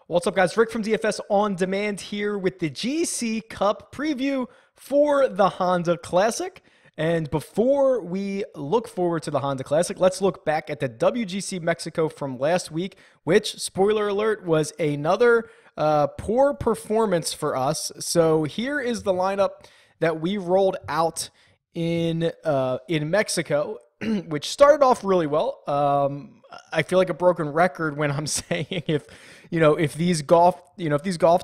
What's up, guys? Rick from DFS On Demand here with the GC Cup preview for the Honda Classic. And before we look forward to the Honda Classic, let's look back at the WGC Mexico from last week, which, spoiler alert, was another poor performance for us. So here is the lineup that we rolled out in Mexico, which started off really well. I feel like a broken record when I'm saying if these golf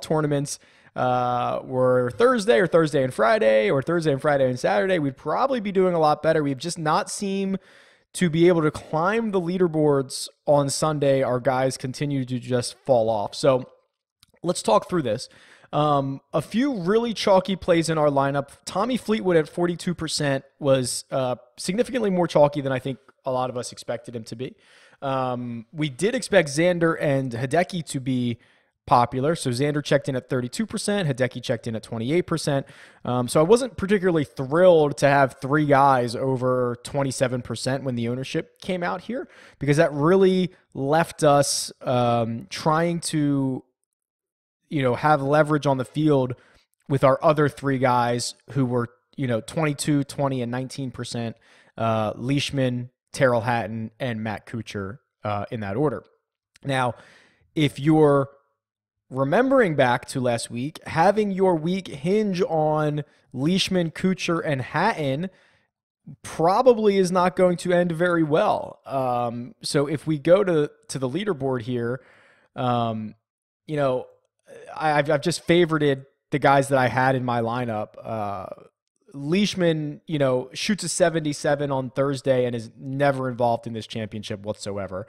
tournaments were Thursday and Friday, or Thursday and Friday and Saturday, we'd probably be doing a lot better. We've just not seemed to be able to climb the leaderboards on Sunday. Our guys continue to just fall off. So let's talk through this. A few really chalky plays in our lineup. Tommy Fleetwood at 42% was significantly more chalky than I think a lot of us expected him to be. We did expect Xander and Hideki to be popular. So Xander checked in at 32%, Hideki checked in at 28%. So I wasn't particularly thrilled to have three guys over 27% when the ownership came out here, because that really left us trying to have leverage on the field with our other three guys who were 22, 20, and 19%, Leishman, Terrell Hatton, and Matt Kuchar in that order. Now, if you're remembering back to last week, having your week hinge on Leishman, Kuchar, and Hatton probably is not going to end very well. So if we go to the leaderboard here, I've just favorited the guys that I had in my lineup. Leishman, shoots a 77 on Thursday and is never involved in this championship whatsoever.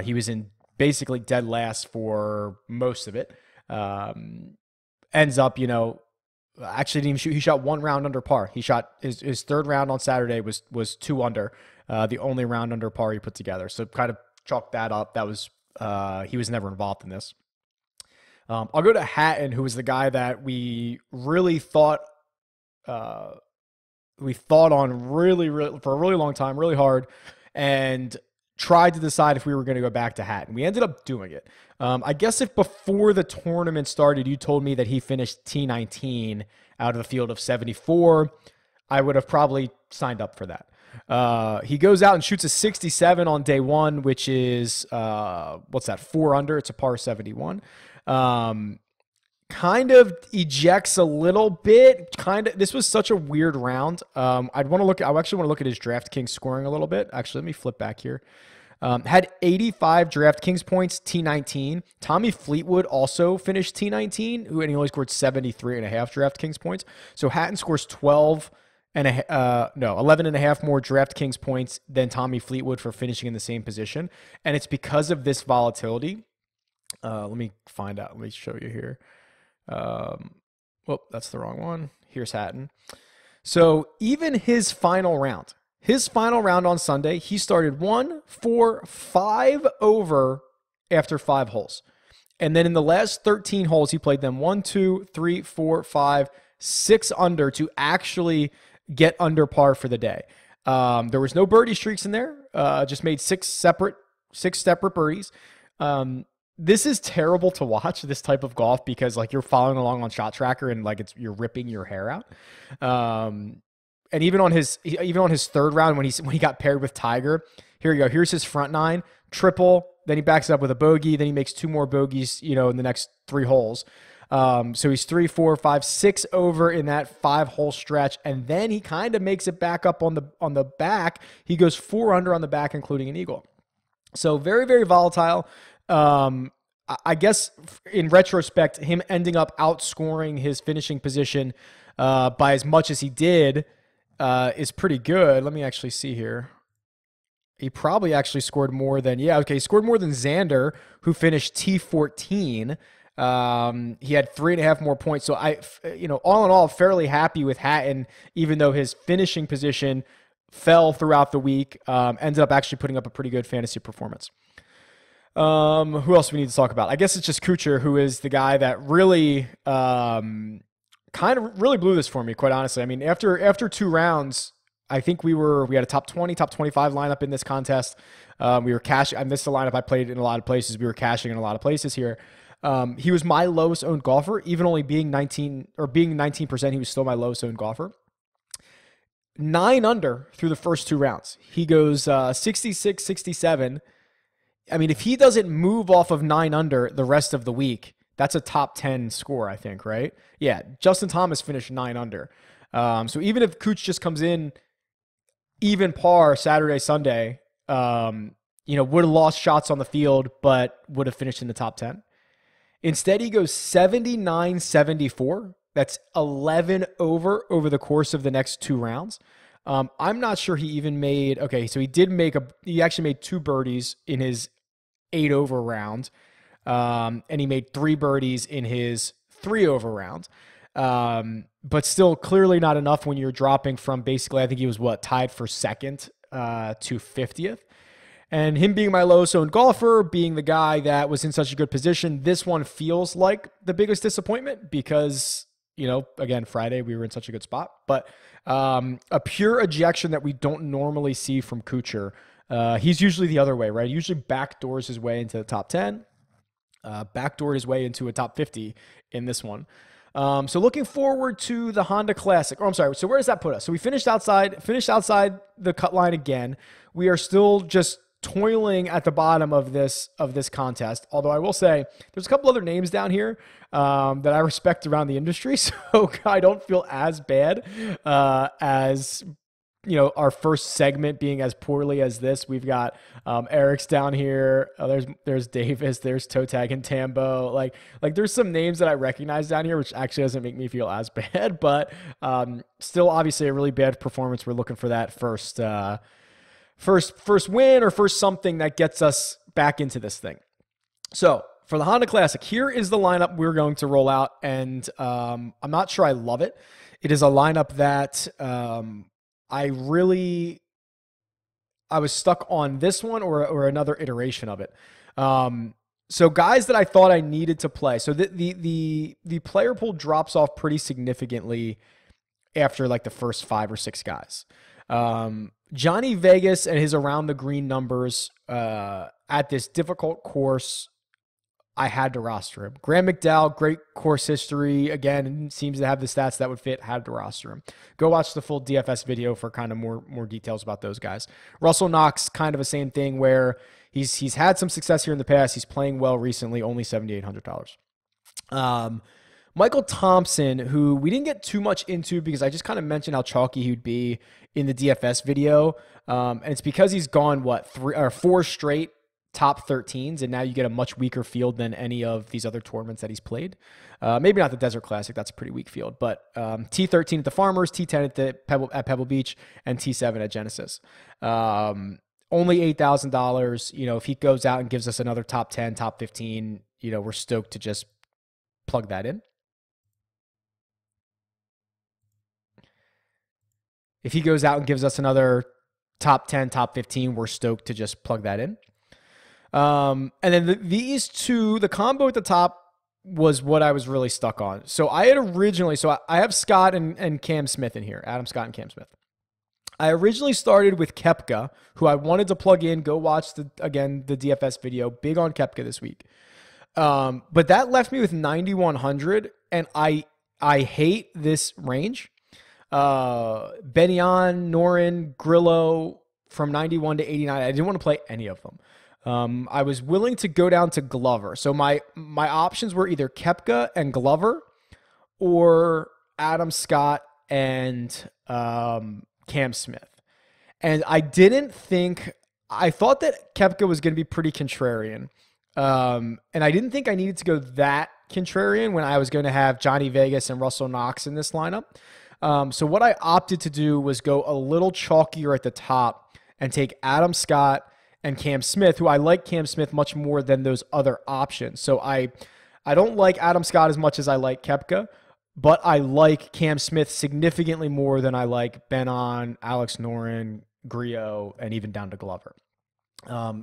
He was in basically dead last for most of it. Ends up, actually didn't even shoot. He shot one round under par. He shot his third round on Saturday was 2 under, the only round under par he put together. So kind of chalk that up. That was he was never involved in this. I'll go to Hatton, who was the guy that we really thought on really for a really long time, really hard, and tried to decide if we were going to go back to Hatton. We ended up doing it. I guess if before the tournament started, you told me that he finished T19 out of the field of 74, I would have probably signed up for that. He goes out and shoots a 67 on day one, which is, 4 under? It's a par 71. Kind of ejects a little bit. This was such a weird round. I actually want to look at his DraftKings scoring a little bit. Actually, let me flip back here. Had 85 DraftKings points, T19. Tommy Fleetwood also finished T19, and he only scored 73.5 DraftKings points. So Hatton scores 11 and a half more DraftKings points than Tommy Fleetwood for finishing in the same position. And it's because of this volatility. Let me find out. Let me show you here. That's the wrong one. Here's Hatton. So even his final round on Sunday, he started 1, 4, 5 over after 5 holes. And then in the last 13 holes, he played them 1, 2, 3, 4, 5, 6 under to actually get under par for the day. There was no birdie streaks in there. Just made six separate birdies. This is terrible to watch, this type of golf, because you're following along on Shot Tracker and you're ripping your hair out. And even on his third round when he got paired with Tiger, here you go. Here's his front 9, triple, then he backs it up with a bogey, then he makes 2 more bogeys, in the next 3 holes. So he's 3, 4, 5, 6 over in that 5-hole stretch, and then he kind of makes it back up on the back. He goes 4 under on the back, including an eagle. So very, very volatile. I guess in retrospect, him ending up outscoring his finishing position by as much as he did is pretty good. Let me actually see here. He probably actually scored more than, he scored more than Xander, who finished T14. He had 3.5 more points. So all in all, fairly happy with Hatton, even though his finishing position fell throughout the week, ended up actually putting up a pretty good fantasy performance. Who else do we need to talk about? I guess it's just Kuchar, who is the guy that really kind of really blew this for me, quite honestly. I mean, after 2 rounds, I think we had a top 20, top 25 lineup in this contest. We were cashing. I missed the lineup I played in a lot of places. We were cashing in a lot of places here. He was my lowest owned golfer, even only being 19%. He was still my lowest owned golfer. 9 under through the first 2 rounds. He goes 66, 67. I mean, if he doesn't move off of 9 under the rest of the week, that's a top 10 score, I think, right? Yeah, Justin Thomas finished 9 under. So even if Cooch just comes in even par Saturday, Sunday, would have lost shots on the field, but would have finished in the top 10. Instead, he goes 79, 74. That's 11 over the course of the next 2 rounds. I'm not sure he even made, okay, so he actually made 2 birdies in his 8 over round. And he made 3 birdies in his 3 over round. But still clearly not enough when you're dropping from basically, I think he was tied for second to 50th. And him being my lowest owned golfer, being the guy that was in such a good position, this one feels like the biggest disappointment because, again, Friday we were in such a good spot. But a pure ejection that we don't normally see from Kuchar. He's usually the other way, right? He usually backdoors his way into the top 10, backdoored his way into a top 50 in this one. So looking forward to the Honda Classic. Oh, I'm sorry. So where does that put us? So we finished outside the cut line again. We are still just toiling at the bottom of this contest. Although I will say there's a couple other names down here that I respect around the industry, so I don't feel as bad as our first segment being as poorly as this. We've got Eric's down here. There's Davis. There's Toe Tag and Tambo. Like there's some names that I recognize down here, which actually doesn't make me feel as bad, but still obviously a really bad performance. We're looking for that first win or first something that gets us back into this thing. So for the Honda Classic, here is the lineup we're going to roll out, and I'm not sure I love it. It is a lineup that I was stuck on this one or another iteration of it. So guys that I thought I needed to play. So the player pool drops off pretty significantly after like the first 5 or 6 guys. Johnny Vegas and his around the green numbers at this difficult course, I had to roster him. Graham McDowell, great course history. Again, seems to have the stats that would fit. Had to roster him. Go watch the full DFS video for kind of more details about those guys. Russell Knox, kind of the same thing where he's had some success here in the past. He's playing well recently, only $7,800. Michael Thompson, who we didn't get too much into because I just kind of mentioned how chalky he would be in the DFS video. And it's because he's gone, 3 or 4 straight top 13s, and now you get a much weaker field than any of these other tournaments that he's played. Maybe not the Desert Classic, that's a pretty weak field, but T13 at the Farmers, T10 at Pebble Beach, and T7 at Genesis. Only $8,000. If he goes out and gives us another top 10, top 15, we're stoked to just plug that in. If he goes out and gives us another top 10, top 15, we're stoked to just plug that in. And then these two, the combo at the top was what I was really stuck on. So I had originally, I have Scott and Cam Smith in here, Adam Scott and Cam Smith. I originally started with Koepka, who I wanted to plug in, go watch the DFS video, big on Koepka this week. But that left me with 9,100, and I hate this range. Benyon, Norin, Grillo from 91 to 89. I didn't want to play any of them. I was willing to go down to Glover. So my options were either Koepka and Glover or Adam Scott and Cam Smith. And I thought that Koepka was going to be pretty contrarian. And I didn't think I needed to go that contrarian when I was going to have Johnny Vegas and Russell Knox in this lineup. So what I opted to do was go a little chalkier at the top and take Adam Scott and Cam Smith, who I like Cam Smith much more than those other options. So I don't like Adam Scott as much as I like Koepka, but I like Cam Smith significantly more than I like Benon, Alex Norin, Grillo, and even down to Glover.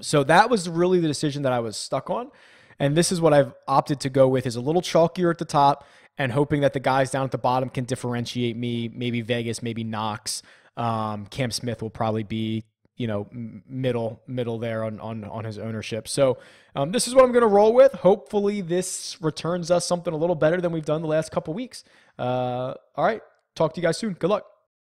So that was really the decision that I was stuck on. And this is what I've opted to go with, is a little chalkier at the top and hoping that the guys down at the bottom can differentiate me, maybe Vegas, maybe Knox. Cam Smith will probably be middle there on his ownership. So this is what I'm going to roll with. Hopefully this returns us something a little better than we've done the last couple weeks. All right. Talk to you guys soon. Good luck.